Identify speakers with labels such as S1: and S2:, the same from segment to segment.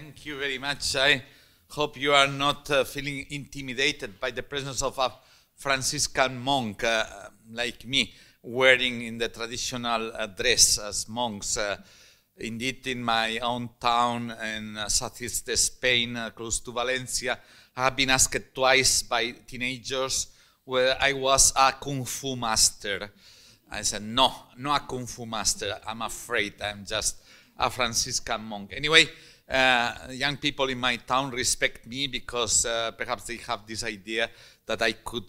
S1: Thank you very much. I hope you are not feeling intimidated by the presence of a Franciscan monk like me, wearing in the traditional dress as monks. Indeed, in my own town in southeast Spain, close to Valencia, I have been asked twice by teenagers whether I was a Kung Fu master. I said, no, not a Kung Fu master. I'm afraid I'm just a Franciscan monk. Anyway, young people in my town respect me because perhaps they have this idea that I could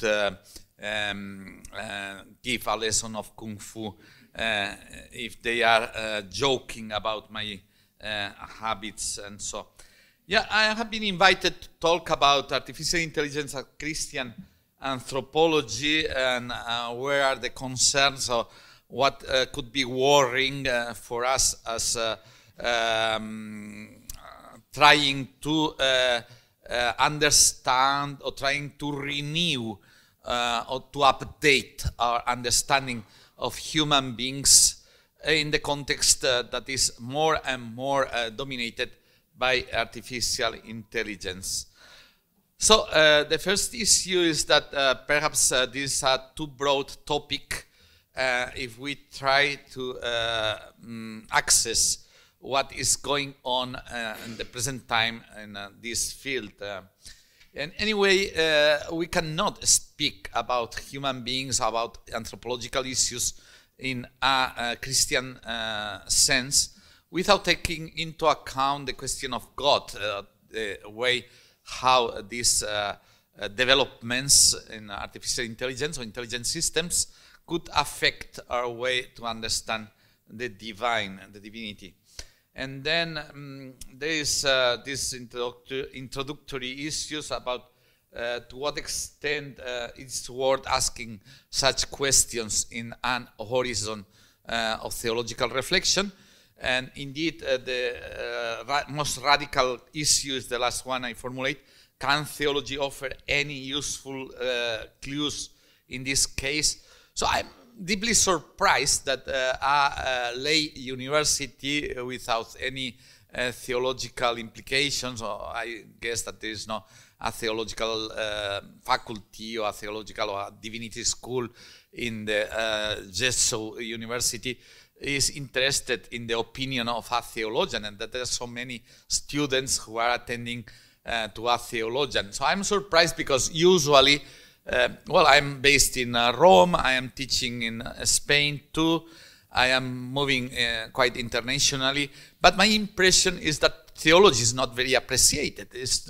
S1: give a lesson of Kung Fu if they are joking about my habits and so. Yeah, I have been invited to talk about artificial intelligence as Christian anthropology and where are the concerns or what could be worrying for us as trying to understand or trying to renew or to update our understanding of human beings in the context that is more and more dominated by artificial intelligence. So the first issue is that perhaps this is a too broad topic if we try to access what is going on in the present time in this field. And anyway, we cannot speak about human beings, about anthropological issues in a Christian sense without taking into account the question of God, the way how these developments in artificial intelligence or intelligent systems could affect our way to understand the divine and the divinity. And then there is this introductory issues about to what extent it's worth asking such questions in an horizon of theological reflection. And indeed, the most radical issue is the last one I formulate. Can theology offer any useful clues in this case? So I'm deeply surprised that a lay university without any theological implications, or I guess that there is no a theological faculty or a theological or a divinity school in the Jesuit University, is interested in the opinion of a theologian, and that there are so many students who are attending to a theologian. So I'm surprised because usually, well, I'm based in Rome, I am teaching in Spain too, I am moving quite internationally, but my impression is that theology is not very appreciated. It's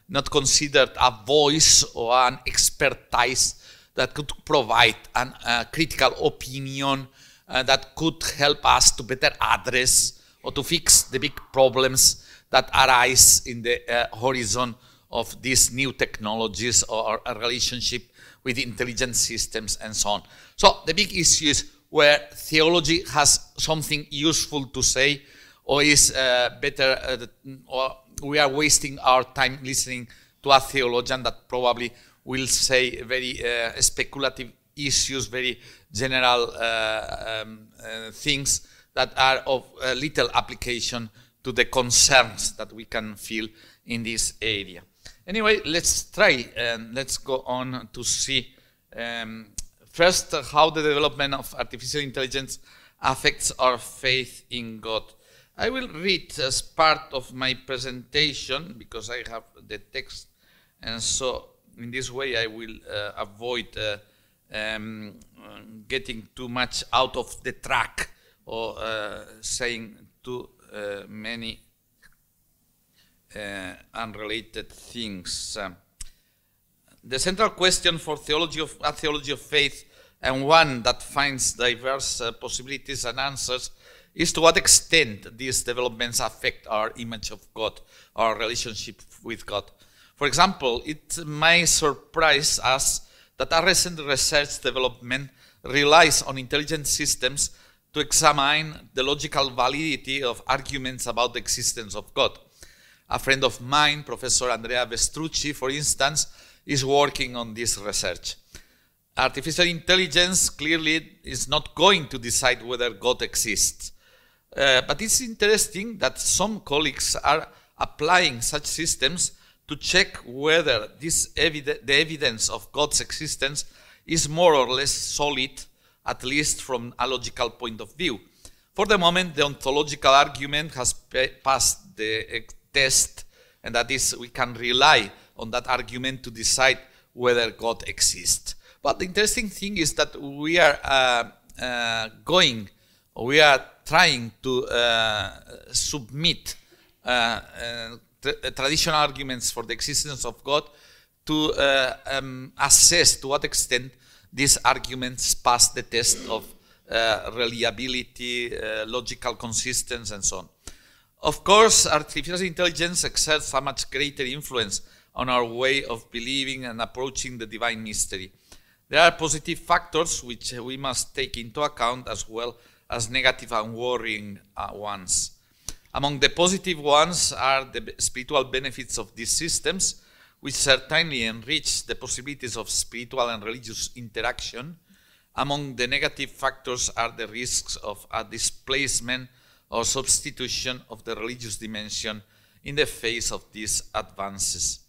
S1: not considered a voice or an expertise that could provide a critical opinion that could help us to better address or to fix the big problems that arise in the horizon of these new technologies or a relationship with intelligent systems and so on. So the big issue is where theology has something useful to say, or is better, or we are wasting our time listening to a theologian that probably will say very speculative issues, very general things that are of little application to the concerns that we can feel in this area. Anyway, let's try and let's go on to see first how the development of artificial intelligence affects our faith in God. I will read as part of my presentation because I have the text, and so in this way I will avoid getting too much out of the track or saying too many unrelated things. The central question for a theology of faith, and one that finds diverse possibilities and answers, is to what extent these developments affect our image of God, our relationship with God. For example, it may surprise us that a recent research development relies on intelligent systems to examine the logical validity of arguments about the existence of God. A friend of mine, Professor Andrea Vestrucci, for instance, is working on this research. Artificial intelligence clearly is not going to decide whether God exists. But it's interesting that some colleagues are applying such systems to check whether the evidence of God's existence is more or less solid, at least from a logical point of view. For the moment, the ontological argument has passed the test, and that is, we can rely on that argument to decide whether God exists. But the interesting thing is that we are trying to submit traditional arguments for the existence of God to assess to what extent these arguments pass the test of reliability, logical consistency, and so on. Of course, artificial intelligence exerts a much greater influence on our way of believing and approaching the divine mystery. There are positive factors which we must take into account, as well as negative and worrying ones. Among the positive ones are the spiritual benefits of these systems, which certainly enrich the possibilities of spiritual and religious interaction. Among the negative factors are the risks of a displacement or substitution of the religious dimension in the face of these advances.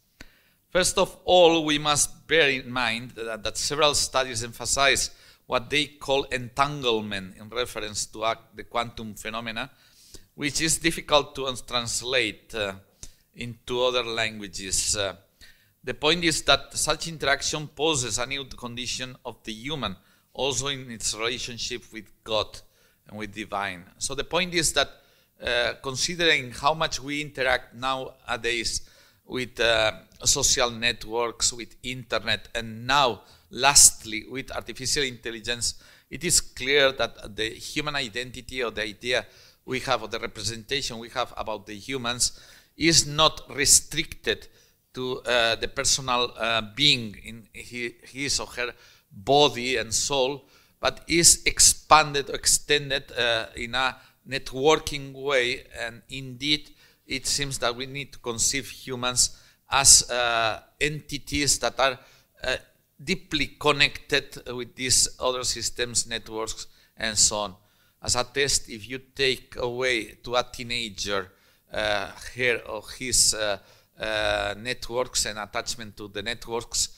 S1: First of all, we must bear in mind that several studies emphasize what they call entanglement in reference to the quantum phenomena, which is difficult to translate into other languages. The point is that such interaction poses a new condition of the human, also in its relationship with God and with divine. So the point is that considering how much we interact nowadays with social networks, with internet, and now lastly with artificial intelligence, it is clear that the human identity, or the idea we have, or the representation we have about the humans, is not restricted to the personal being in his or her body and soul, but is expanded or extended in a networking way. And indeed, it seems that we need to conceive humans as entities that are deeply connected with these other systems, networks, and so on. As a test, if you take away to a teenager her or his networks and attachment to the networks,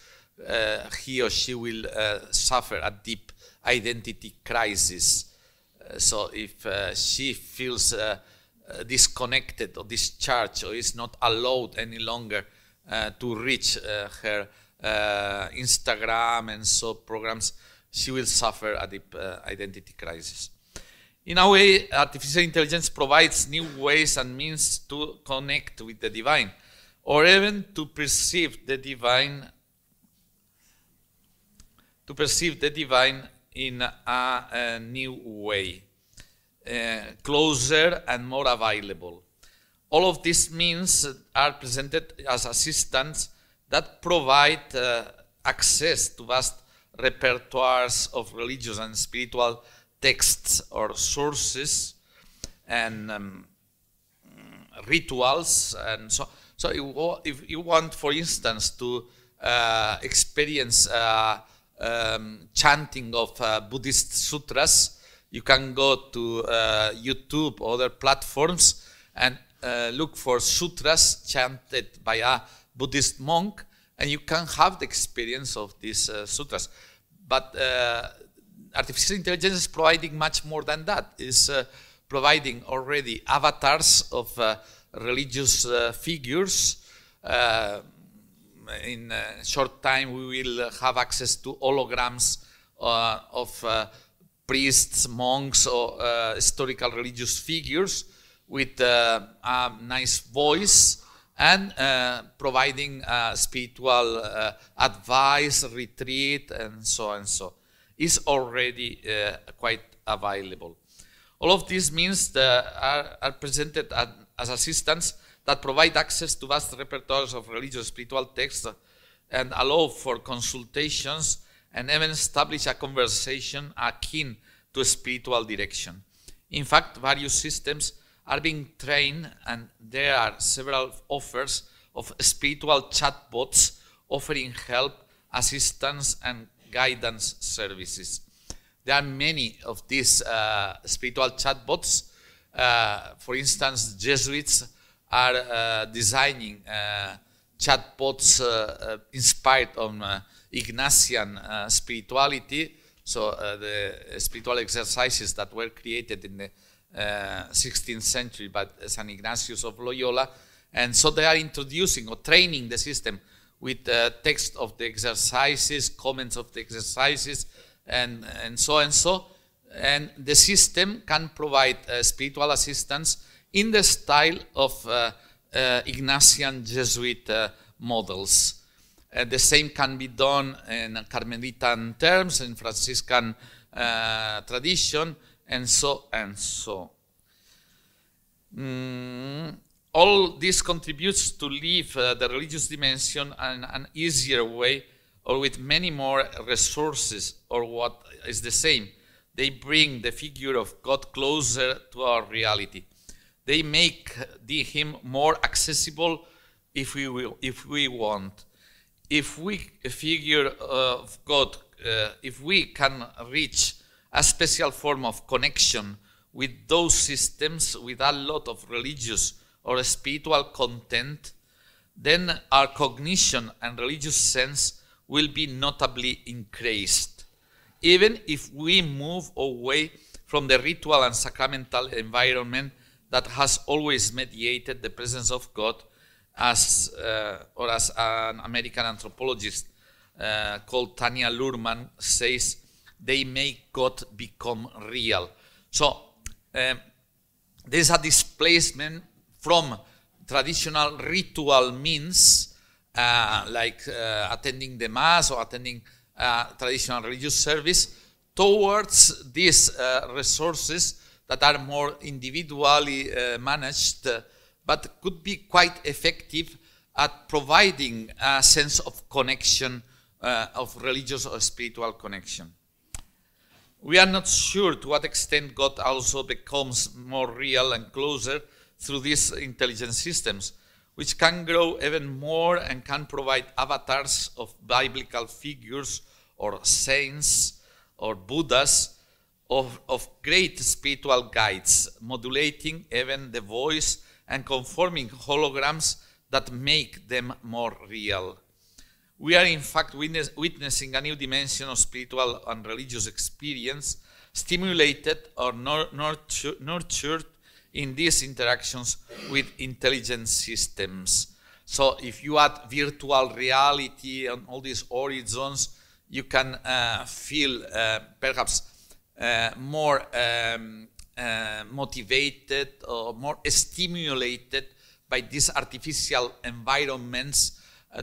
S1: he or she will suffer a deep identity crisis. So if she feels disconnected or discharged, or is not allowed any longer to reach her Instagram and so programs, she will suffer a deep identity crisis. In a way, artificial intelligence provides new ways and means to connect with the divine, or even to perceive the divine in a new way, closer and more available. All of these means are presented as assistants that provide access to vast repertoires of religious and spiritual texts or sources and rituals, and so if you want, for instance, to experience chanting of Buddhist sutras, you can go to YouTube or other platforms and look for sutras chanted by a Buddhist monk, and you can have the experience of these sutras. But artificial intelligence is providing much more than that. It's providing already avatars of religious figures. In a short time, we will have access to holograms of priests, monks, or historical religious figures with a nice voice, and providing spiritual advice, retreat, and so on. Is already quite available. All of these means are presented as assistants that provide access to vast repertoires of religious spiritual texts and allow for consultations and even establish a conversation akin to a spiritual direction. In fact, various systems are being trained, and there are several offers of spiritual chatbots offering help, assistance, and guidance services. There are many of these spiritual chatbots. For instance, Jesuits are designing chatbots inspired on Ignatian spirituality, so the spiritual exercises that were created in the 16th century by St. Ignatius of Loyola. And so they are introducing or training the system with text of the exercises, comments of the exercises, and so and so. And the system can provide spiritual assistance in the style of Ignatian Jesuit models. The same can be done in Carmelitan terms, in Franciscan tradition, and so and so. All this contributes to live the religious dimension in an easier way, or with many more resources, or what is the same. They bring the figure of God closer to our reality. They make him more accessible if we want. If we figure of God, if we can reach a special form of connection with those systems with a lot of religious or spiritual content, then our cognition and religious sense will be notably increased. Even if we move away from the ritual and sacramental environment that has always mediated the presence of God, as an American anthropologist called Tanya Luhrmann says, they make God become real. So there's a displacement from traditional ritual means like attending the Mass or attending traditional religious service towards these resources that are more individually managed, but could be quite effective at providing a sense of connection, of religious or spiritual connection. We are not sure to what extent God also becomes more real and closer through these intelligent systems, which can grow even more and can provide avatars of biblical figures or saints or Buddhas, of great spiritual guides, modulating even the voice and conforming holograms that make them more real. We are in fact witnessing a new dimension of spiritual and religious experience, stimulated or nurtured in these interactions with intelligent systems. So if you add virtual reality and all these horizons, you can feel perhaps more motivated or more stimulated by these artificial environments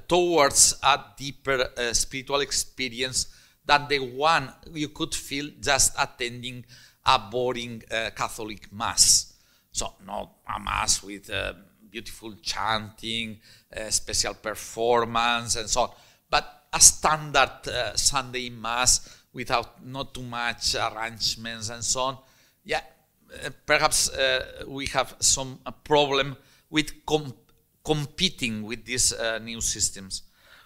S1: towards a deeper spiritual experience than the one you could feel just attending a boring Catholic Mass. So not a Mass with beautiful chanting, special performance and so on, but a standard Sunday Mass without not too much arrangements and so on. Yeah, perhaps we have some problem with competing with these new systems.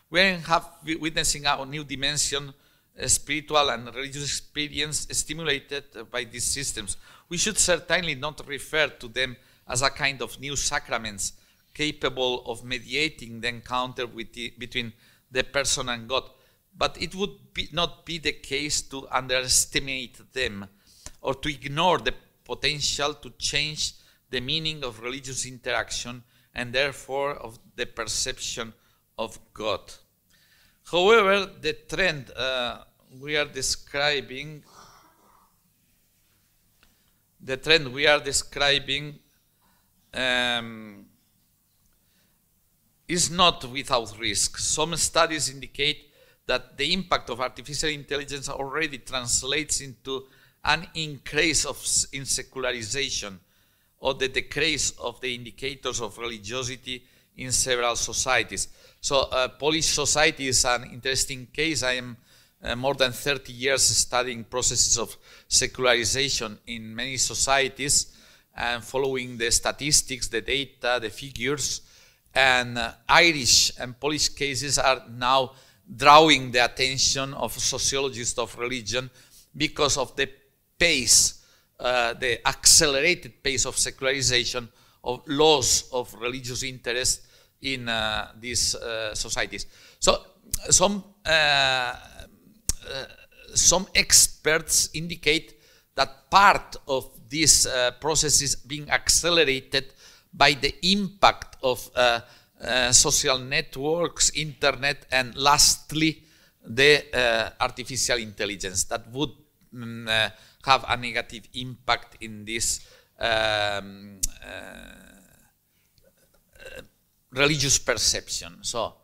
S1: We have witnessing a new dimension, spiritual and religious experience stimulated by these systems. We should certainly not refer to them as a kind of new sacraments capable of mediating the encounter between the person and God. But it would not be the case to underestimate them or to ignore the potential to change the meaning of religious interaction and therefore of the perception of God. However, the trend we are describing is not without risk. Some studies indicate that the impact of artificial intelligence already translates into an increase in secularization or the decrease of the indicators of religiosity in several societies. So Polish society is an interesting case. I am more than 30 years studying processes of secularization in many societies and following the statistics, the data, the figures. And Irish and Polish cases are now drawing the attention of sociologists of religion because of the pace, the accelerated pace of secularization of loss of religious interest in these societies. So some experts indicate that part of this process is being accelerated by the impact of social networks, internet, and lastly, the artificial intelligence that would have a negative impact in this religious perception. So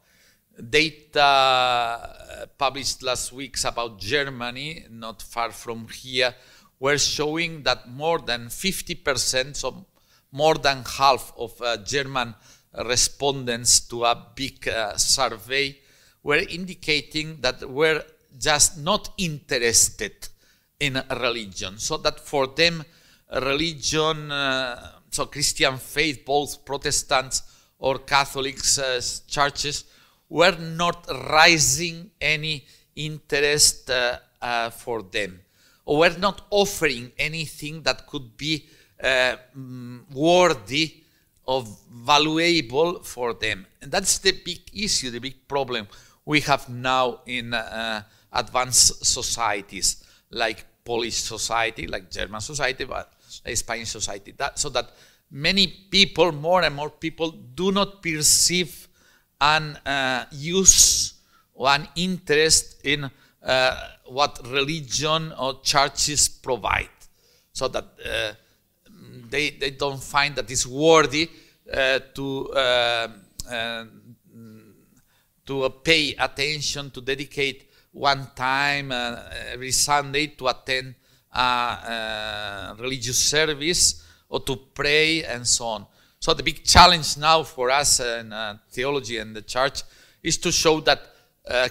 S1: data published last week about Germany, not far from here, were showing that more than 50%, so more than half of German respondents to a big survey were indicating that were just not interested in religion. So that for them, religion, so Christian faith, both Protestants or Catholics churches, were not raising any interest for them, or were not offering anything that could be worthy or valuable for them. And that's the big issue, the big problem we have now in advanced societies, like Polish society, like German society, but like Spanish society. So that many people, more and more people, do not perceive an use or an interest in what religion or churches provide. So that they don't find that it's worthy to pay attention, to dedicate one time every Sunday to attend a religious service or to pray and so on. So the big challenge now for us in theology and the church is to show that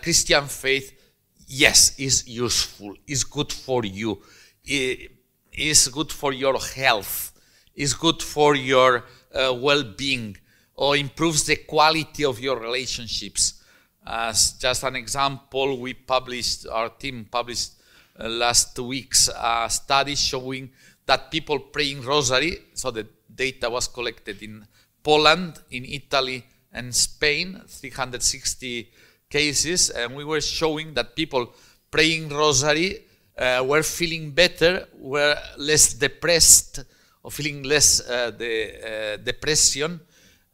S1: Christian faith, yes, is useful, is good for you, is good for your health, is good for your well-being, or improves the quality of your relationships. As just an example, our team published last week's study showing that people praying rosary, so the data was collected in Poland, in Italy, and Spain, 360 cases, and we were showing that people praying rosary were feeling better, were less depressed, or feeling less depression,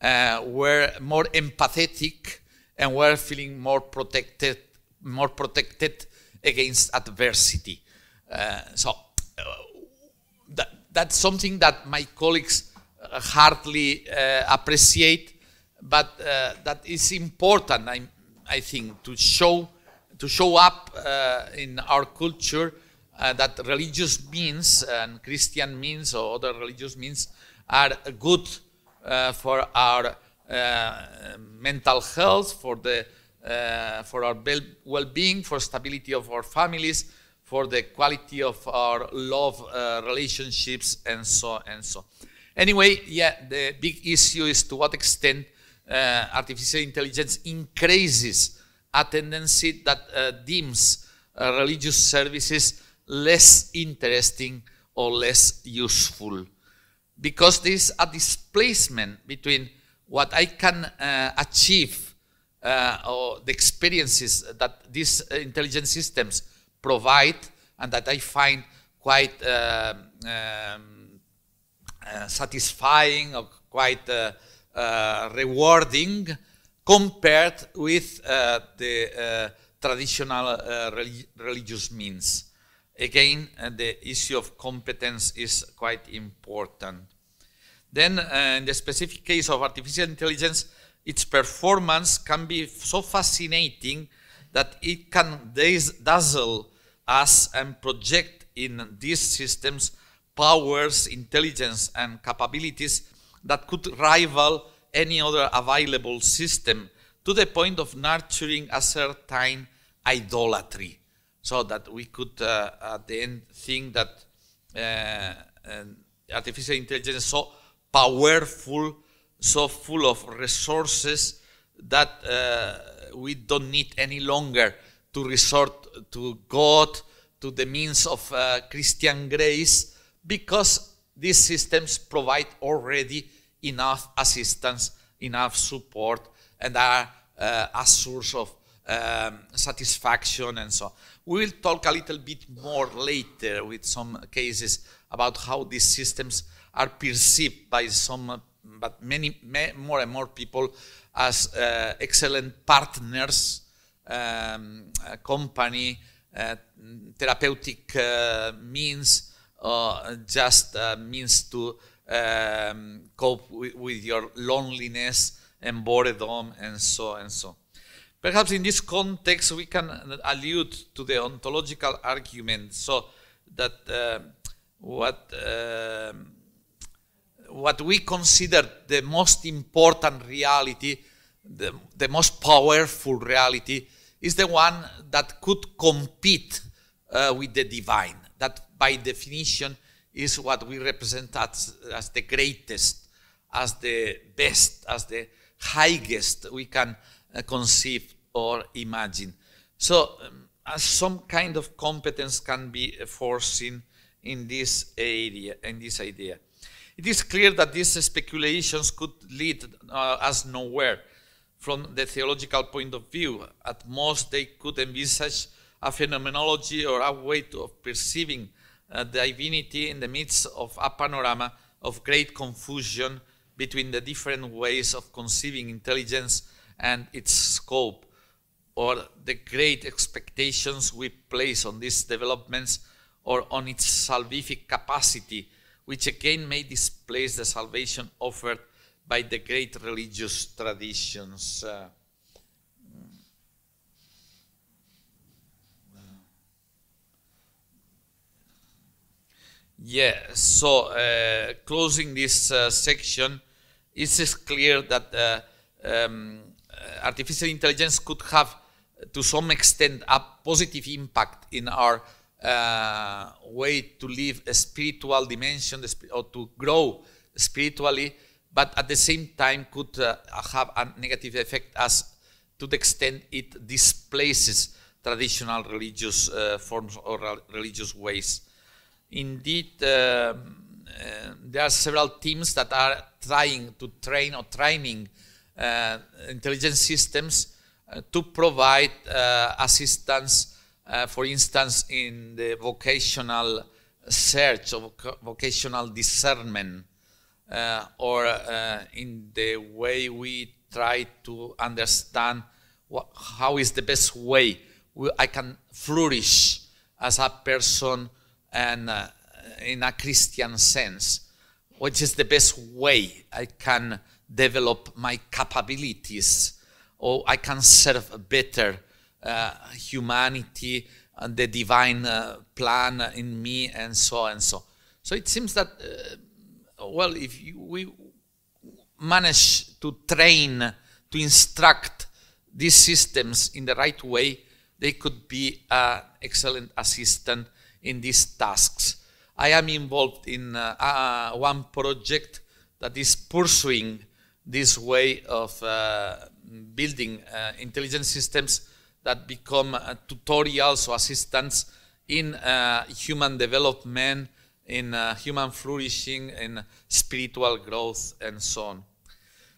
S1: were more empathetic, and were feeling more protected against adversity. That's something that my colleagues hardly appreciate, but that is important, I think, to show up in our culture that religious means and Christian means or other religious means are good for our mental health, for our well-being, for stability of our families, for the quality of our love relationships, and so and so. Anyway, yeah, the big issue is to what extent artificial intelligence increases a tendency that deems religious services less interesting or less useful, because there is a displacement between what I can achieve or the experiences that these intelligent systems provide and that I find quite satisfying or quite rewarding compared with the traditional religious means. Again, the issue of competence is quite important. Then, in the specific case of artificial intelligence, its performance can be so fascinating that it can dazzle us and project in these systems powers, intelligence, and capabilities that could rival any other available system, to the point of nurturing a certain idolatry, so that we could at the end think that artificial intelligence is so powerful, so full of resources that we don't need any longer to resort to God, to the means of Christian grace, because these systems provide already enough assistance, enough support, and are a source of satisfaction and so on. We will talk a little bit more later with some cases about how these systems are perceived by some, but more and more people as excellent partners, company, therapeutic means, just means to cope with your loneliness and boredom and so and so. Perhaps in this context we can allude to the ontological argument, so that what we consider the most important reality, the most powerful reality, is the one that could compete with the divine. That by definition is what we represent as the greatest, as the best, as the highest we can conceive or imagine. So some kind of competence can be foreseen in this area, in this idea. It is clear that these speculations could lead us nowhere from the theological point of view. At most, they could envisage a phenomenology or a way of perceiving divinity in the midst of a panorama of great confusion between the different ways of conceiving intelligence and its scope, or the great expectations we place on these developments or on its salvific capacity, which again may displace the salvation offered by the great religious traditions. So closing this section, it is clear that artificial intelligence could have, to some extent, a positive impact in our way to live a spiritual dimension or to grow spiritually, but at the same time could have a negative effect as to the extent it displaces traditional religious forms or religious ways. Indeed, there are several teams that are trying to train or training intelligence systems to provide assistance, for instance, in the vocational search or vocational discernment, or in the way we try to understand how is the best way I can flourish as a person and in a Christian sense, which is the best way I can develop my capabilities, or I can serve better humanity and the divine plan in me, and so and so. So it seems that, well, if we manage to train, to instruct these systems in the right way, they could be an excellent assistant in these tasks. I am involved in one project that is pursuing this way of building intelligence systems that become tutorials or assistants in human development, in human flourishing, in spiritual growth, and so on.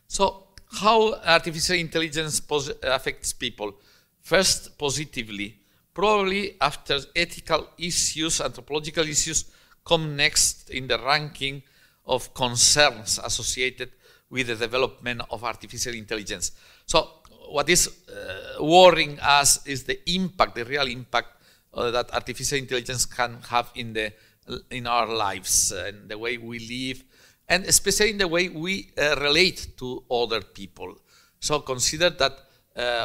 S1: So how artificial intelligence affects people? First, positively. Probably after ethical issues, anthropological issues come next in the ranking of concerns associated with the development of artificial intelligence. So what is worrying us is the impact, the real impact that artificial intelligence can have in our lives, and the way we live, and especially in the way we relate to other people. So consider that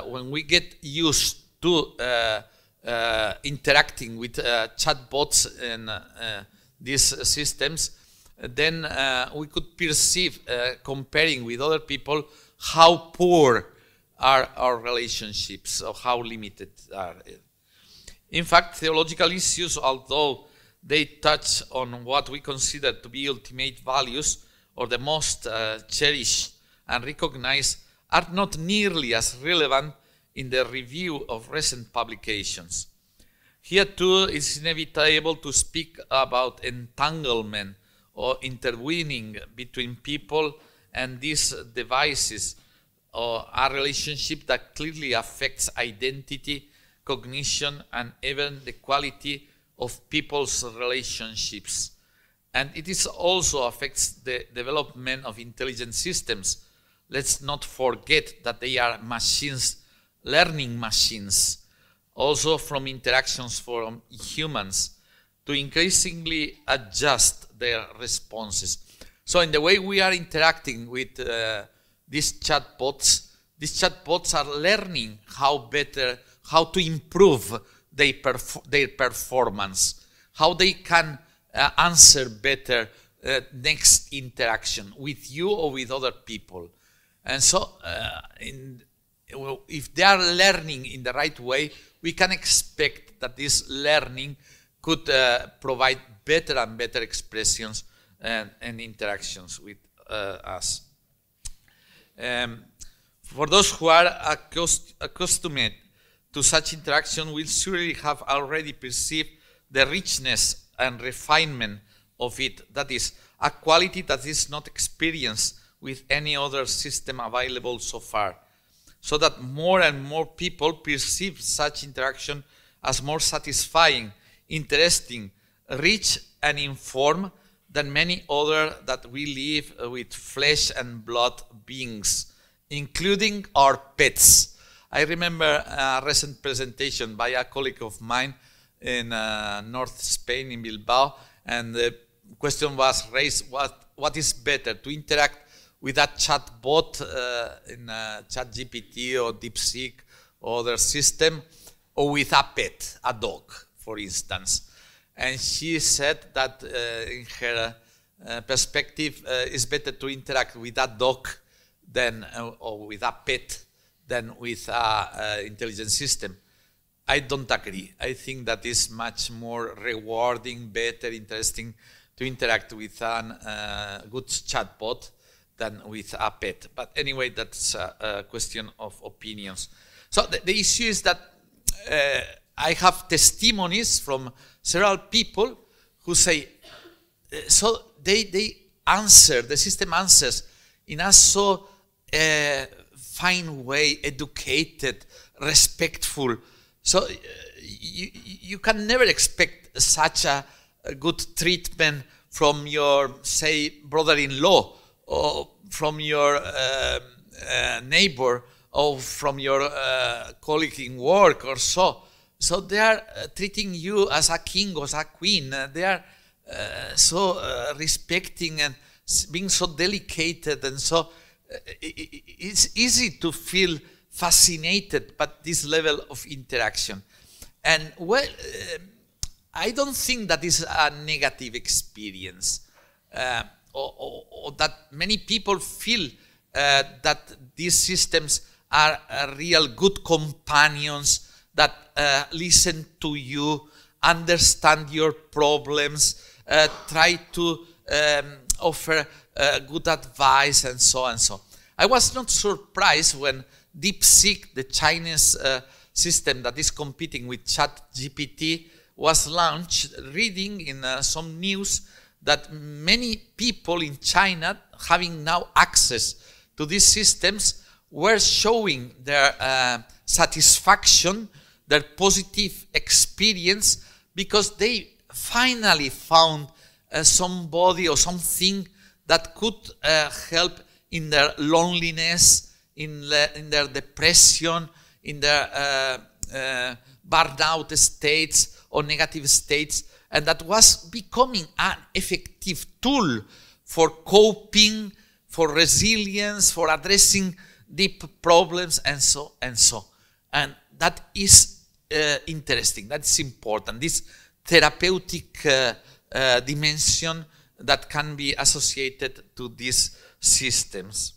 S1: when we get used to interacting with chatbots and these systems, then we could perceive, comparing with other people, how poor are our relationships, or how limited are. In fact, theological issues, although they touch on what we consider to be ultimate values, or the most cherished and recognized, are not nearly as relevant in the review of recent publications. Here too, it's inevitable to speak about entanglement or intervening between people and these devices are relationship that clearly affects identity, cognition, and even the quality of people's relationships. And it is also affects the development of intelligent systems. Let's not forget that they are machines, learning machines, also from interactions from humans, to increasingly adjust their responses. So in the way we are interacting with these chatbots are learning how to improve their performance, how they can answer better next interaction with you or with other people. And so if they are learning in the right way, we can expect that this learning could provide better and better expressions and interactions with us. For those who are accustomed to such interaction will surely have already perceived the richness and refinement of it. That is, a quality that is not experienced with any other system available so far. So that more and more people perceive such interaction as more satisfying, interesting, rich, and informed than many other that we live with flesh and blood beings, including our pets. I remember a recent presentation by a colleague of mine in North Spain, in Bilbao, and the question was raised, what is better, to interact with that chatbot in ChatGPT or DeepSeek or other system, or with a pet, a dog, for instance. And she said that in her perspective, it's better to interact with a dog than, or with a pet than with an intelligent system. I don't agree. I think that is much more rewarding, better, interesting to interact with a good chatbot than with a pet. But anyway, that's a question of opinions. So the issue is that I have testimonies from several people who say, so they answer, the system answers in a so fine way, educated, respectful. So you can never expect such a good treatment from your, say, brother-in-law, or from your neighbor, or from your colleague in work or so. So they are treating you as a king or as a queen. They are so respecting and being so delicate, and so it's easy to feel fascinated by this level of interaction. And well, I don't think that is a negative experience, or that many people feel that these systems are real good companions that listen to you, understand your problems, try to offer good advice, and so and so. I was not surprised when DeepSeek, the Chinese system that is competing with ChatGPT, was launched, reading in some news that many people in China, having now access to these systems, were showing their satisfaction, their positive experience, because they finally found somebody or something that could help in their loneliness, in their depression, in their burnout states or negative states, and that was becoming an effective tool for coping, for resilience, for addressing deep problems, and so and so. And that is interesting, that's important, this therapeutic dimension that can be associated to these systems.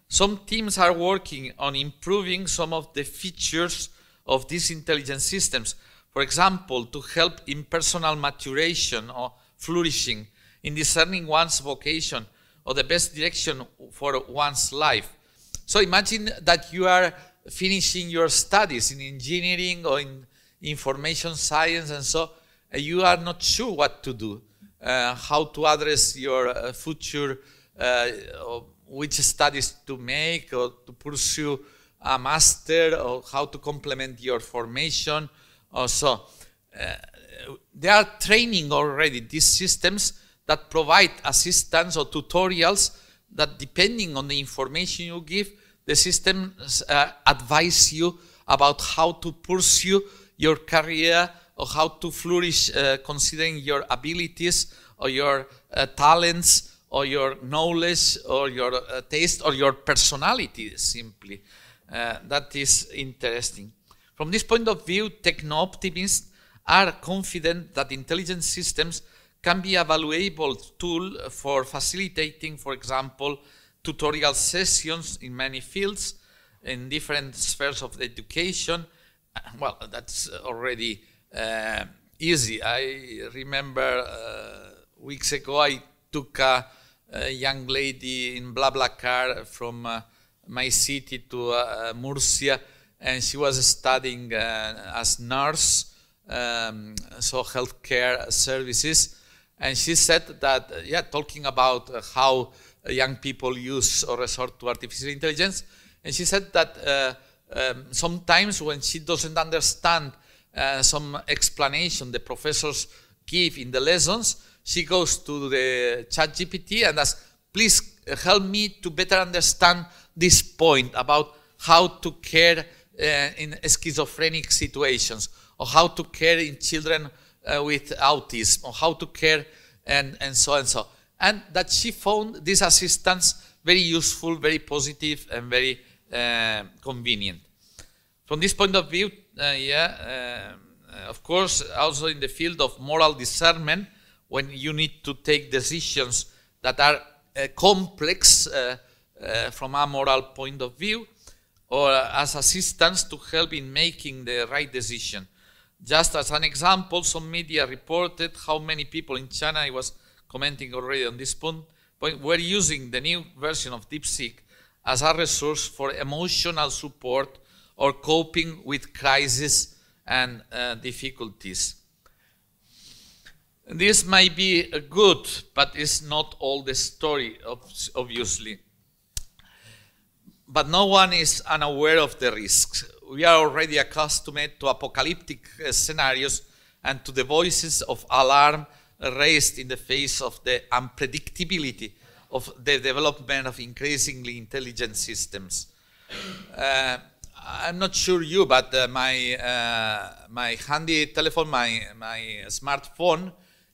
S1: Some teams are working on improving some of the features of these intelligent systems. For example, to help in personal maturation or flourishing, in discerning one's vocation or the best direction for one's life. So imagine that you are finishing your studies in engineering or in information science, and so you are not sure what to do, how to address your future, which studies to make or to pursue a master or how to complement your formation. Also, they are training already these systems that provide assistance or tutorials that, depending on the information you give, the systems advise you about how to pursue your career or how to flourish considering your abilities or your talents or your knowledge or your taste or your personality simply. That is interesting. From this point of view, techno-optimists are confident that intelligent systems can be a valuable tool for facilitating, for example, tutorial sessions in many fields, in different spheres of education. Well, that's already easy. I remember weeks ago I took a young lady in BlaBlaCar from my city to Murcia, and she was studying as nurse, so healthcare services. And she said that, talking about how young people use or resort to artificial intelligence, and she said that sometimes when she doesn't understand some explanation the professors give in the lessons, she goes to the ChatGPT and asks, please help me to better understand this point about how to care in schizophrenic situations, or how to care in children with autism, or how to care and so and so. And that she found this assistance very useful, very positive, and very convenient. From this point of view, of course, also in the field of moral discernment, when you need to take decisions that are complex from a moral point of view, or as assistance to help in making the right decision. Just as an example, some media reported how many people in China, I was commenting already on this point, were using the new version of DeepSeek as a resource for emotional support or coping with crises and difficulties. This might be good, but it's not all the story, obviously. But no one is unaware of the risks. We are already accustomed to apocalyptic scenarios and to the voices of alarm raised in the face of the unpredictability of the development of increasingly intelligent systems. I'm not sure you, but my handy telephone, my smartphone,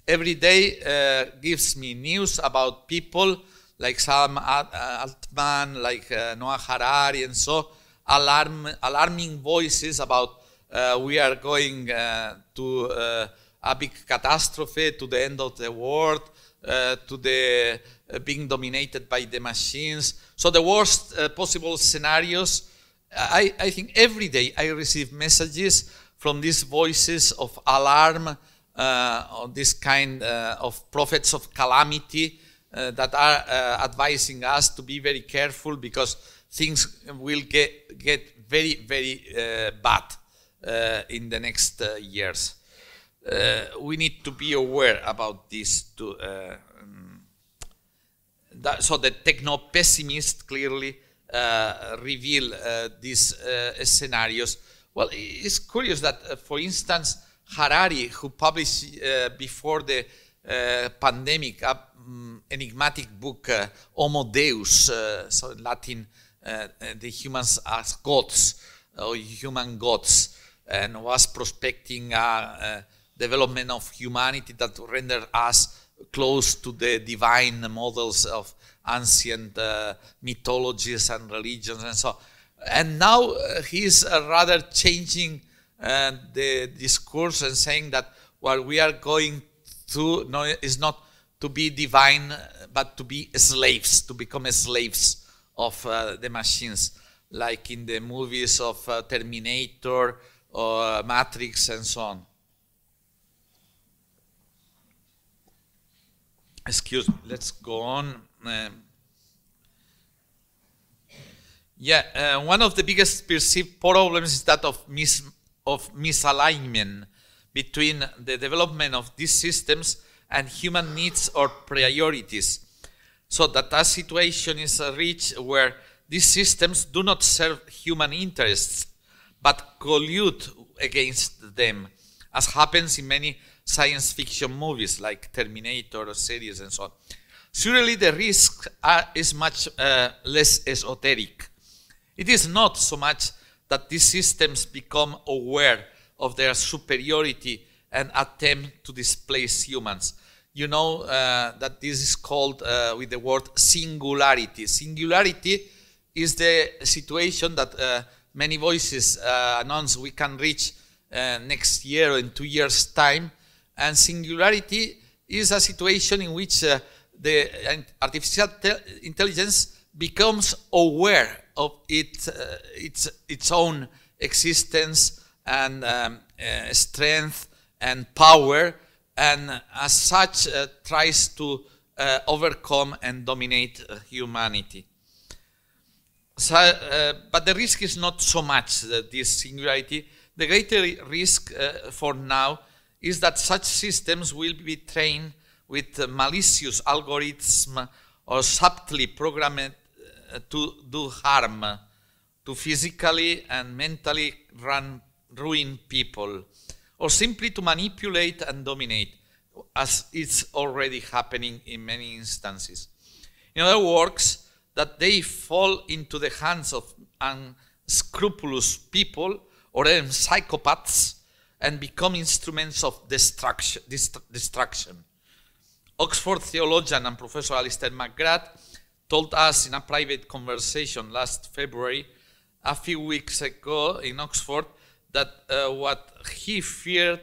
S1: every day gives me news about people like Sam Altman, like Noah Harari, and so alarming voices about we are going to a big catastrophe, to the end of the world, to the being dominated by the machines. So the worst possible scenarios. I think every day I receive messages from these voices of alarm, or this kind of prophets of calamity that are advising us to be very careful because things will get very, very bad in the next years. We need to be aware about this too. So the techno-pessimists clearly reveal these scenarios. Well, it's curious that, for instance, Harari, who published before the pandemic a enigmatic book, Homo Deus, so in Latin, the humans as gods, or human gods, and was prospecting a development of humanity that rendered us close to the divine models of ancient mythologies and religions and so. And now he's rather changing the discourse and saying that what we are going through is not to be divine, but to be slaves, to become slaves of the machines, like in the movies of Terminator or Matrix and so on. Excuse me, let's go on. One of the biggest perceived problems is that of misalignment between the development of these systems and human needs or priorities. So that a situation is reached where these systems do not serve human interests, but collude against them, as happens in many science fiction movies like Terminator series and so on. Surely the risk is much less esoteric. It is not so much that these systems become aware of their superiority and attempt to displace humans. You know that this is called with the word singularity. Singularity is the situation that many voices announce we can reach next year or in 2 years' time. And singularity is a situation in which the artificial intelligence becomes aware of its own existence and strength and power, and as such tries to overcome and dominate humanity. So, but the risk is not so much this singularity. The greater risk for now is that such systems will be trained with malicious algorithms or subtly programmed to do harm, to physically and mentally ruin people, or simply to manipulate and dominate, as it's already happening in many instances. In other words, that they fall into the hands of unscrupulous people or even psychopaths and become instruments of destruction. Oxford theologian and Professor Alistair McGrath told us in a private conversation last February, a few weeks ago in Oxford, that what he feared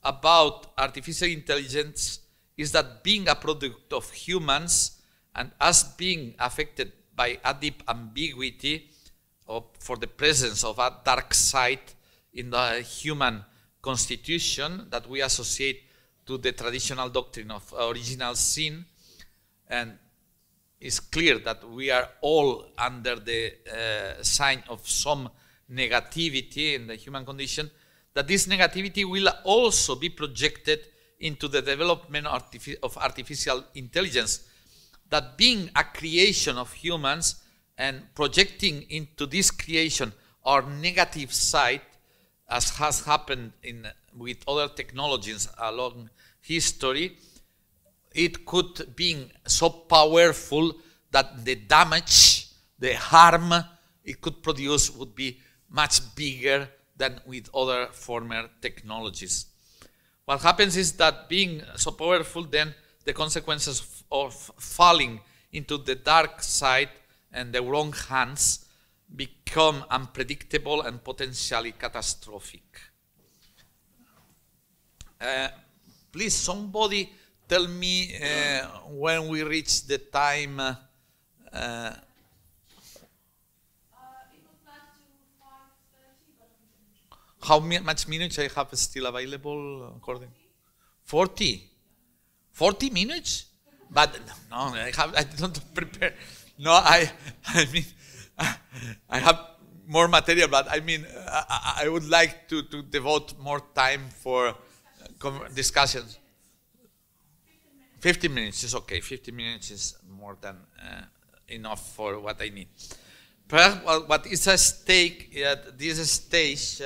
S1: about artificial intelligence is that being a product of humans and us being affected by a deep ambiguity for the presence of a dark side in the human constitution that we associate to the traditional doctrine of original sin, and it's clear that we are all under the sign of some negativity in the human condition, that this negativity will also be projected into the development of artificial intelligence, that being a creation of humans and projecting into this creation our negative side, as has happened with other technologies along history, it could be so powerful that the damage, the harm it could produce would be much bigger than with other former technologies. What happens is that being so powerful, then the consequences of falling into the dark side and the wrong hands become unpredictable and potentially catastrophic. Please, somebody tell me when we reach the time.
S2: It was planned to 5:30, but
S1: How much minutes I have still available? According 40. 40 minutes? But no, I don't prepare. No, I mean, I have more material, but I mean, I would like to devote more time for discussions. 15 minutes is okay. 15 minutes is more than enough for what I need. Perhaps what is at stake at this stage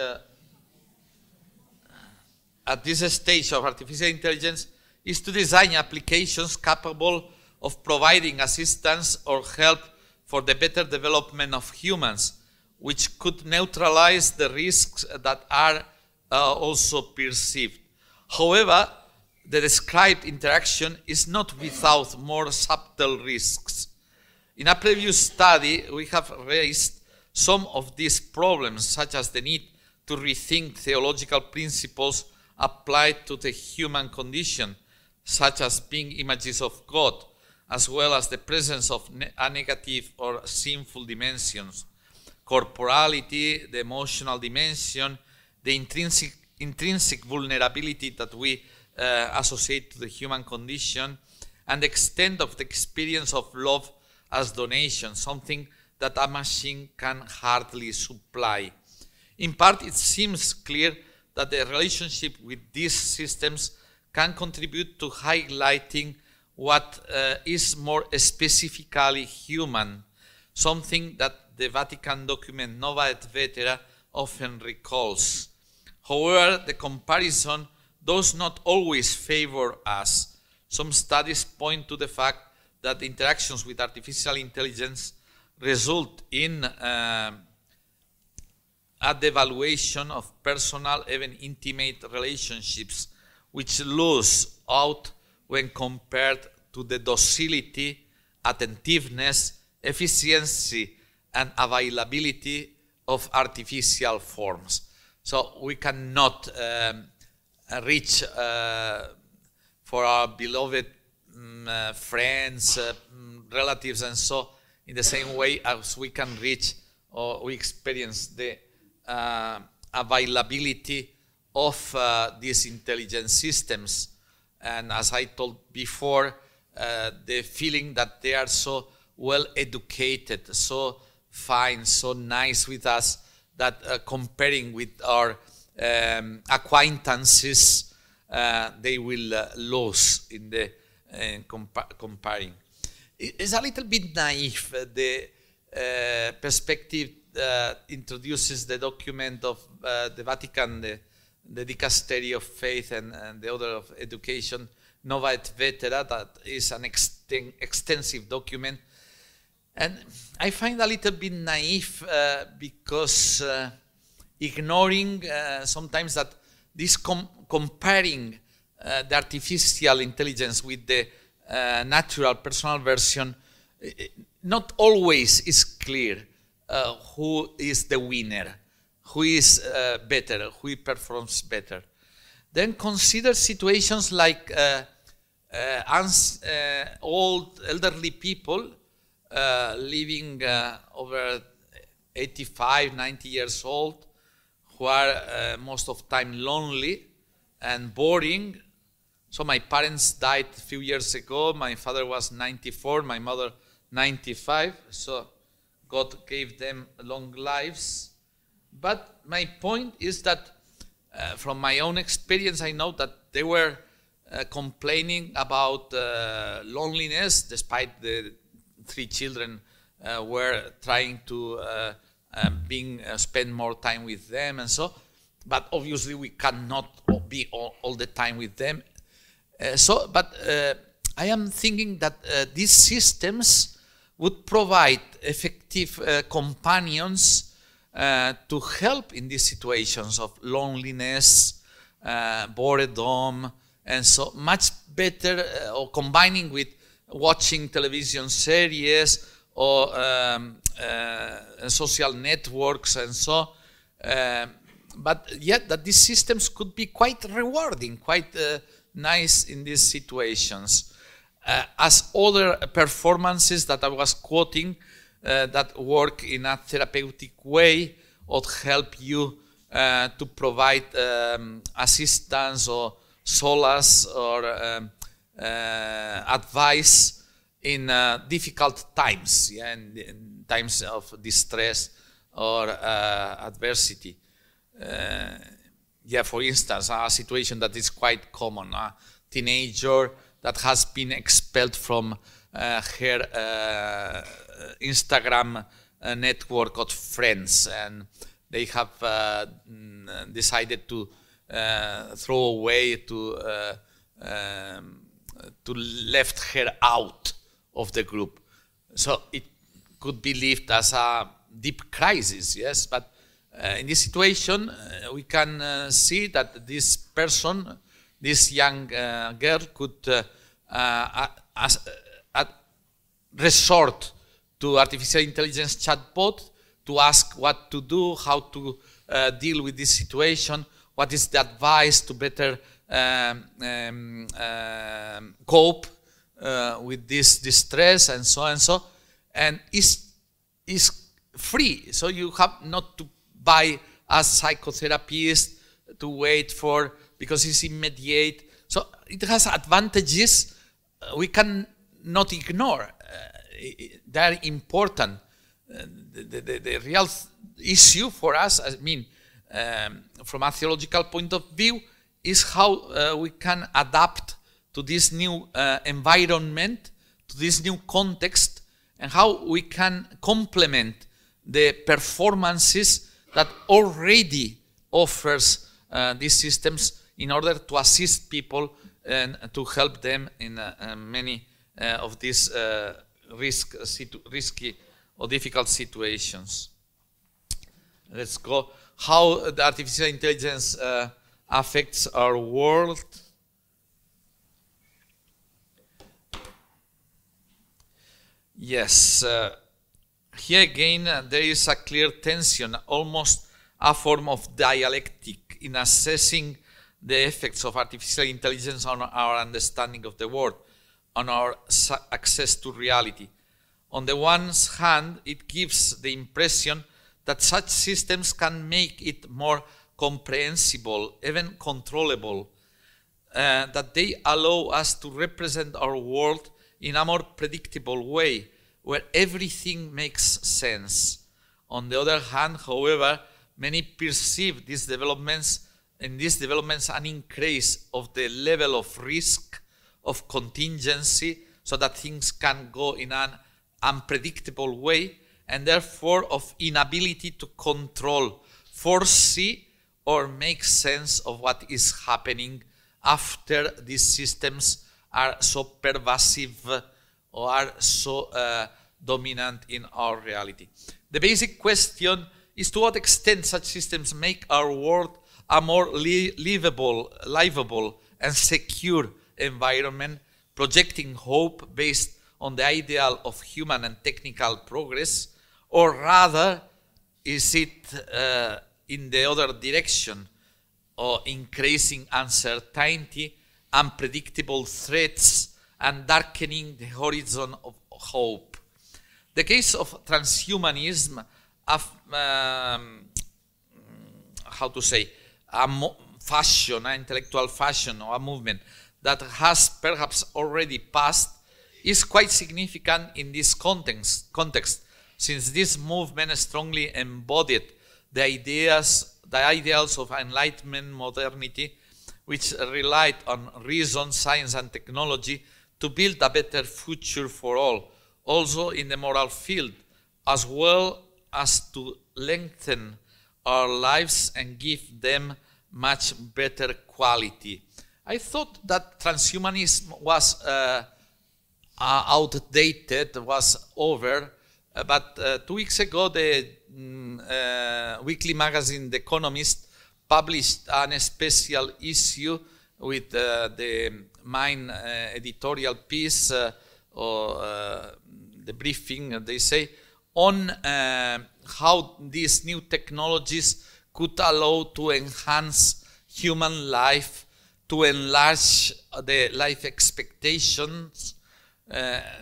S1: of artificial intelligence is to design applications capable of providing assistance or help for the better development of humans, which could neutralize the risks that are also perceived. However, the described interaction is not without more subtle risks. In a previous study, we have raised some of these problems, such as the need to rethink theological principles applied to the human condition, such as being images of God, as well as the presence of a negative or sinful dimensions, corporality, the emotional dimension, the intrinsic vulnerability that we associate to the human condition, and the extent of the experience of love as donation, something that a machine can hardly supply. In part, it seems clear that the relationship with these systems can contribute to highlighting what is more specifically human, something that the Vatican document Nova et Vetera often recalls. However, the comparison does not always favor us. Some studies point to the fact that interactions with artificial intelligence result in a devaluation of personal, even intimate relationships, which lose out when compared to the docility, attentiveness, efficiency, and availability of artificial forms. So we cannot reach for our beloved friends, relatives, and so in the same way as we can reach or we experience the availability of these intelligent systems. And as I told before, the feeling that they are so well educated, so fine, so nice with us, that comparing with our acquaintances, they will lose in the comparing. It's a little bit naive, the perspective introduces the document of the Vatican, the Dicastery of Faith and the other of Education, Nova et Vetera, that is an extensive document. And I find a little bit naive because ignoring sometimes that this comparing the artificial intelligence with the natural personal version, not always is clear who is the winner, who is better, who performs better. Then consider situations like old elderly people living over 85, 90 years old, who are most of the time lonely and boring. So my parents died a few years ago. My father was 94, my mother 95. So God gave them long lives. But my point is that from my own experience, I know that they were complaining about loneliness, despite the 3 children were trying to spend more time with them and so. But obviously we cannot be all the time with them. But I am thinking that these systems would provide effective companions to help in these situations of loneliness, boredom, and so much better, or combining with watching television series or social networks and so. But yet that these systems could be quite rewarding, quite nice in these situations. As other performances that I was quoting that work in a therapeutic way or help you to provide assistance or solace or advice in difficult times, yeah, in times of distress or adversity. Yeah, for instance, a situation that is quite common, a teenager that has been expelled from her Instagram network of friends, and they have decided to throw away, to left her out of the group. So it could be lived as a deep crisis, yes, but in this situation, we can see that this person, this young girl, could resort to artificial intelligence chatbot to ask what to do, how to deal with this situation, what is the advice to better cope with this distress, and so and so, and is free. So you have not to buy a psychotherapist to wait for, because it's immediate. So it has advantages we can not ignore. They are important. The real issue for us, I mean, from a theological point of view, is how we can adapt to this new environment, to this new context, and how we can complement the performances that already offers these systems in order to assist people and to help them in many of these risky or difficult situations. Let's go. How the artificial intelligence affects our world. Yes, here again there is a clear tension, almost a form of dialectic in assessing the effects of artificial intelligence on our understanding of the world, on our access to reality. On the one hand, it gives the impression that such systems can make it more comprehensible, even controllable, that they allow us to represent our world in a more predictable way, where everything makes sense. On the other hand, however, many perceive these developments an increase of the level of risk, of contingency, so that things can go in an unpredictable way, and therefore of inability to control, foresee, or make sense of what is happening after these systems are so pervasive or are so dominant in our reality. The basic question is to what extent such systems make our world a more livable and secure environment, projecting hope based on the ideal of human and technical progress, or rather is it in the other direction, or increasing uncertainty, unpredictable threats, and darkening the horizon of hope. The case of transhumanism, an intellectual fashion or a movement that has perhaps already passed, is quite significant in this context, since this movement strongly embodied the ideals of Enlightenment modernity, which relied on reason, science, and technology to build a better future for all, also in the moral field, as well as to lengthen our lives and give them much better quality. I thought that transhumanism was outdated, was over, but 2 weeks ago the weekly magazine The Economist published a special issue with the main editorial piece or the briefing, they say, on how these new technologies could allow to enhance human life, to enlarge the life expectations.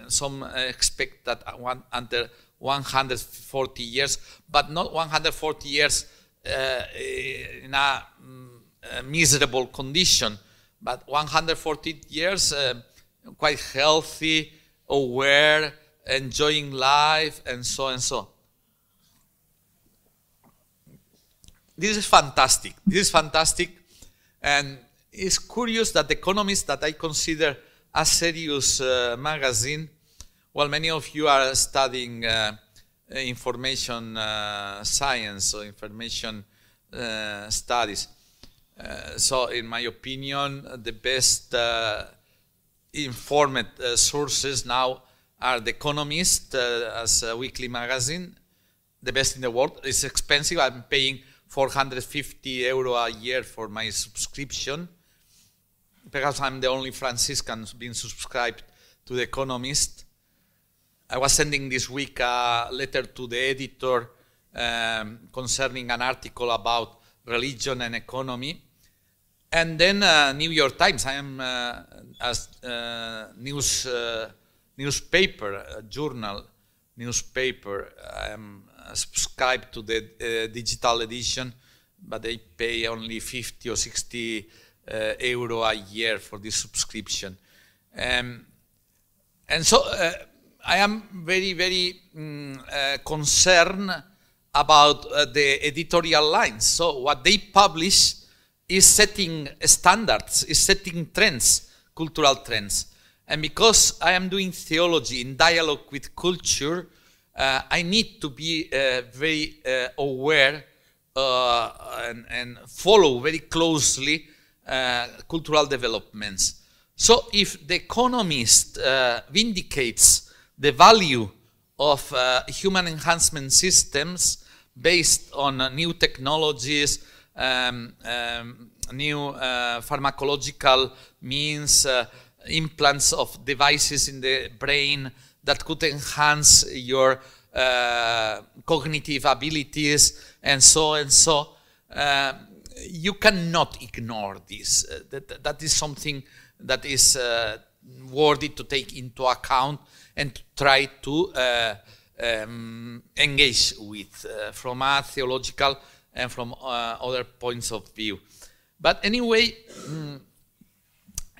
S1: Some expect that under 140 years, but not 140 years in a miserable condition, but 140 years quite healthy, aware, enjoying life, and so and so. This is fantastic. This is fantastic, and it's curious that The Economist, that I consider a serious magazine, well, many of you are studying information science or information studies. So in my opinion, the best informed sources now are The Economist as a weekly magazine, the best in the world. It's expensive. I'm paying €450 a year for my subscription. Perhaps I'm the only Franciscan being subscribed to The Economist. I was sending this week a letter to the editor concerning an article about religion and economy. And then New York Times, I am a newspaper, a journal newspaper. I am subscribed to the digital edition, but they pay only 50 or 60 euro a year for this subscription. And so I am very, very concerned about the editorial lines. So what they publish is setting standards, is setting trends cultural trends. And because I am doing theology in dialogue with culture, I need to be very aware and follow very closely cultural developments. So if The Economist vindicates the value of human enhancement systems based on new technologies, new pharmacological means, implants of devices in the brain that could enhance your cognitive abilities, and so, you cannot ignore this. That is something that is worthy to take into account and to try to engage with from a theological and from other points of view. But anyway,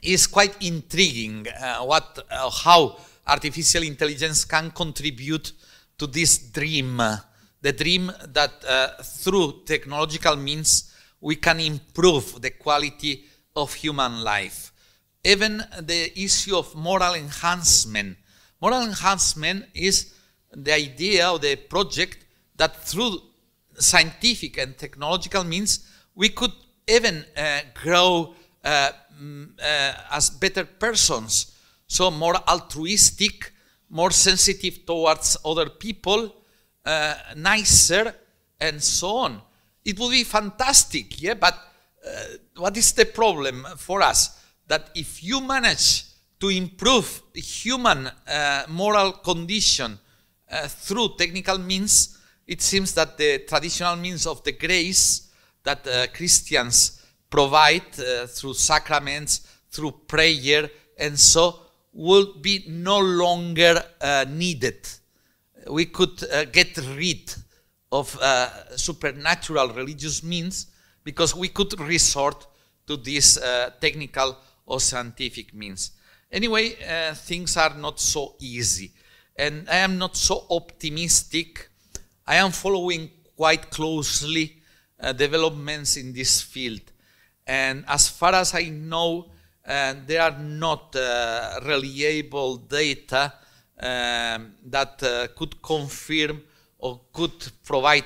S1: it's quite intriguing how artificial intelligence can contribute to this dream, the dream that through technological means we can improve the quality of human life. Even the issue of moral enhancement. Moral enhancement is the idea or the project that through scientific and technological means we could even grow as better persons, so more altruistic, more sensitive towards other people, nicer, and so on. It would be fantastic, yeah, but what is the problem for us? That if you manage to improve human moral condition through technical means, it seems that the traditional means of the grace that Christians provide through sacraments, through prayer, and so will be no longer needed. We could get rid of supernatural religious means because we could resort to these technical or scientific means. Anyway, things are not so easy, and I am not so optimistic. I am following quite closely developments in this field, and as far as I know, there are not reliable data that could confirm or could provide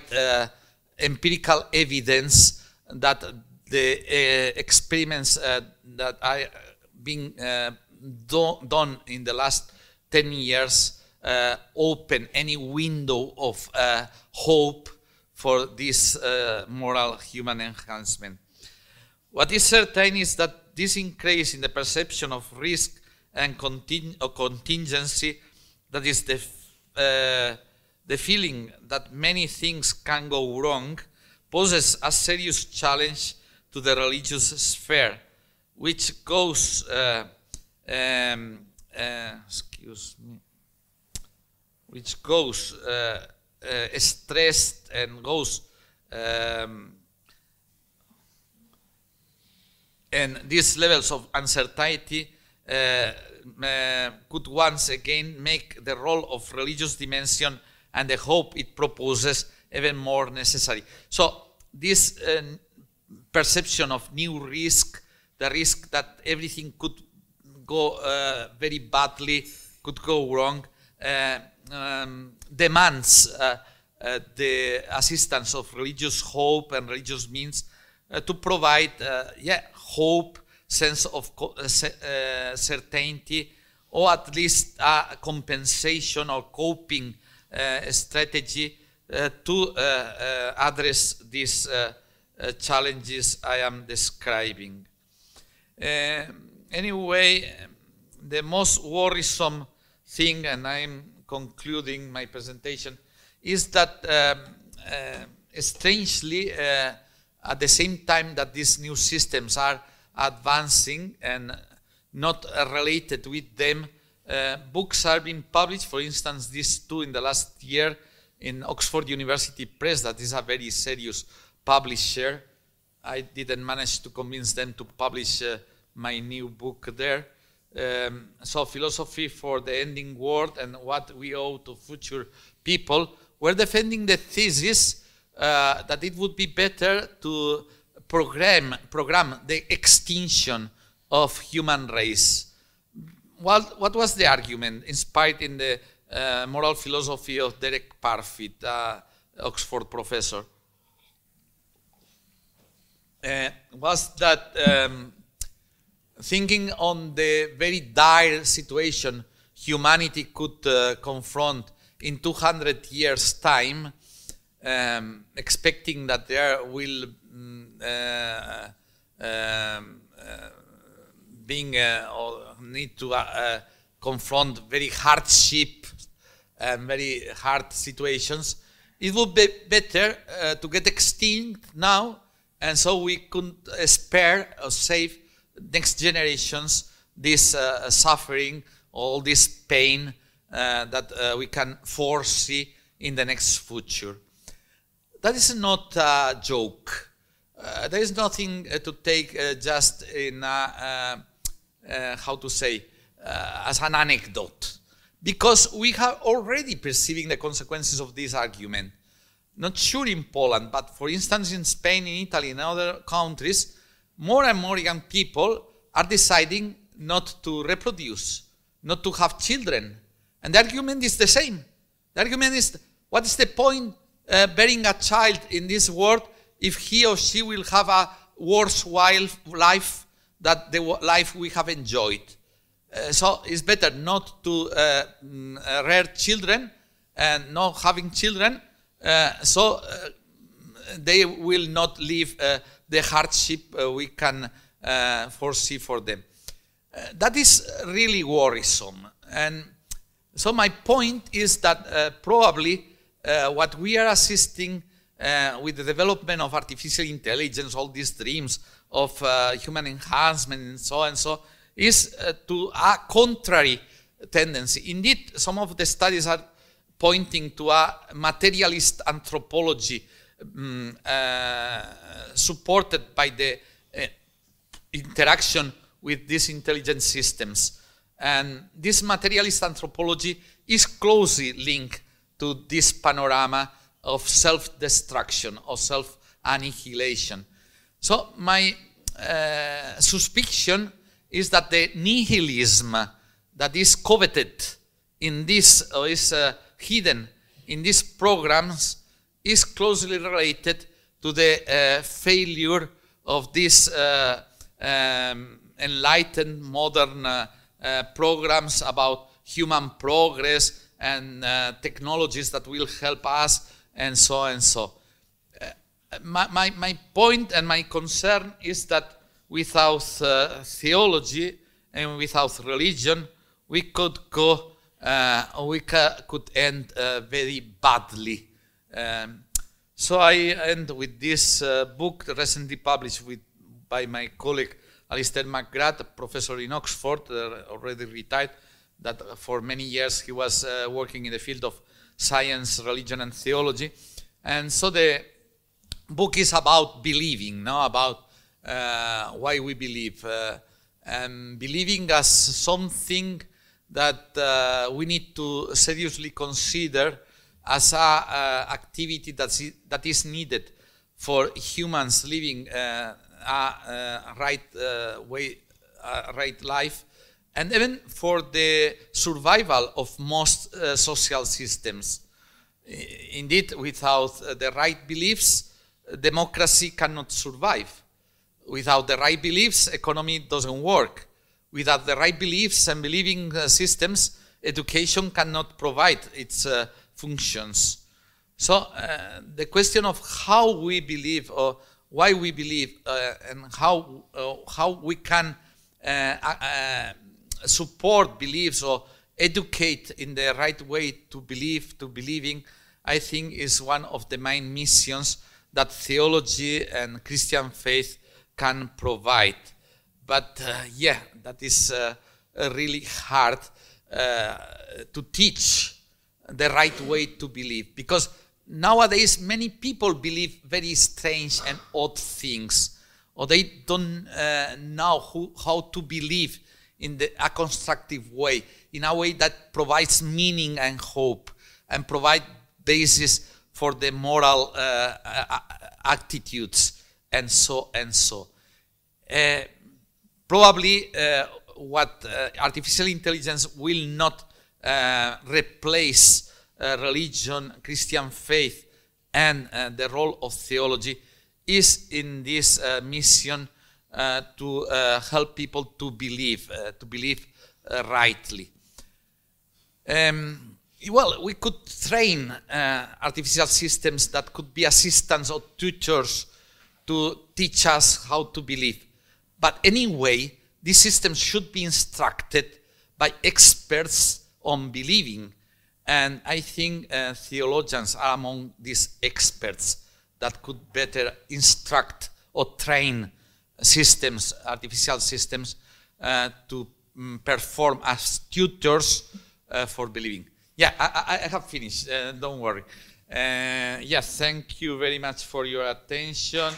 S1: empirical evidence that the experiments that are being done in the last 10 years open any window of hope for this moral human enhancement. What is certain is that this increase in the perception of risk and contingency, that is the feeling that many things can go wrong, poses a serious challenge to the religious sphere, which goes, stressed and goes, and these levels of uncertainty could once again make the role of religious dimension and the hope it proposes even more necessary. So this perception of new risk, the risk that everything could go very badly, could go wrong, demands the assistance of religious hope and religious means to provide hope, sense of certainty, or at least a compensation or coping strategy to address these challenges I am describing. Anyway, the most worrisome thing, and I'm concluding my presentation, is that strangely, at the same time that these new systems are advancing and not related with them, books are being published. For instance, these two in the last year in Oxford University Press, that is a very serious publisher. I didn't manage to convince them to publish my new book there. So Philosophy for the Ending World and What We Owe to Future People were defending the thesis that it would be better to program the extinction of human race. What was the argument inspired in the moral philosophy of Derek Parfit, Oxford professor? Was that thinking on the very dire situation humanity could confront in 200 years' time, expecting that there will or need to confront very hardship and very hard situations, it would be better to get extinct now, and so we could spare or save next generations this suffering, all this pain that we can foresee in the next future. That is not a joke. There is nothing to take just in how to say, as an anecdote, because we have already perceiving the consequences of this argument. Not sure in Poland, but for instance in Spain, in Italy, and other countries, more and more young people are deciding not to reproduce, not to have children. And the argument is the same. The argument is, what is the point bearing a child in this world if he or she will have a worthwhile life than the life we have enjoyed? So it's better not to rear children and not having children, so they will not live the hardship we can foresee for them. That is really worrisome. And so my point is that probably what we are assisting with the development of artificial intelligence, all these dreams of human enhancement and so, is to a contrary tendency. Indeed, some of the studies are pointing to a materialist anthropology supported by the interaction with these intelligent systems. And this materialist anthropology is closely linked to this panorama of self-destruction or self-annihilation. So my suspicion is that the nihilism that is coveted in this, or is hidden in these programs, is closely related to the failure of these enlightened modern programs about human progress and technologies that will help us, and so. My point and my concern is that without theology and without religion, we could go, could end very badly. So I end with this book recently published by my colleague Alistair McGrath, a professor in Oxford, already retired, that for many years he was working in the field of science, religion, and theology. And so the book is about believing, about why we believe, and believing as something that we need to seriously consider as a activity that is needed for humans living a right life, and even for the survival of most social systems. Indeed, without the right beliefs, democracy cannot survive. Without the right beliefs, economy doesn't work. Without the right beliefs and believing systems, education cannot provide its functions. So the question of how we believe, or why we believe, and how we can support beliefs or educate in the right way to believing, I think is one of the main missions that theology and Christian faith can provide. But yeah, that is really hard to teach the right way to believe, because nowadays many people believe very strange and odd things, or they don't know how to believe in a constructive way, in a way that provides meaning and hope and provide basis for the moral attitudes and so. Probably what artificial intelligence will not replace religion, Christian faith, and the role of theology is in this mission to help people to believe rightly. Well, we could train artificial systems that could be assistants or tutors to teach us how to believe. But anyway, these systems should be instructed by experts on believing. And I think theologians are among these experts that could better instruct or train systems, artificial systems, to perform as tutors for believing. Yeah, I have finished. Don't worry. Yes, thank you very much for your attention.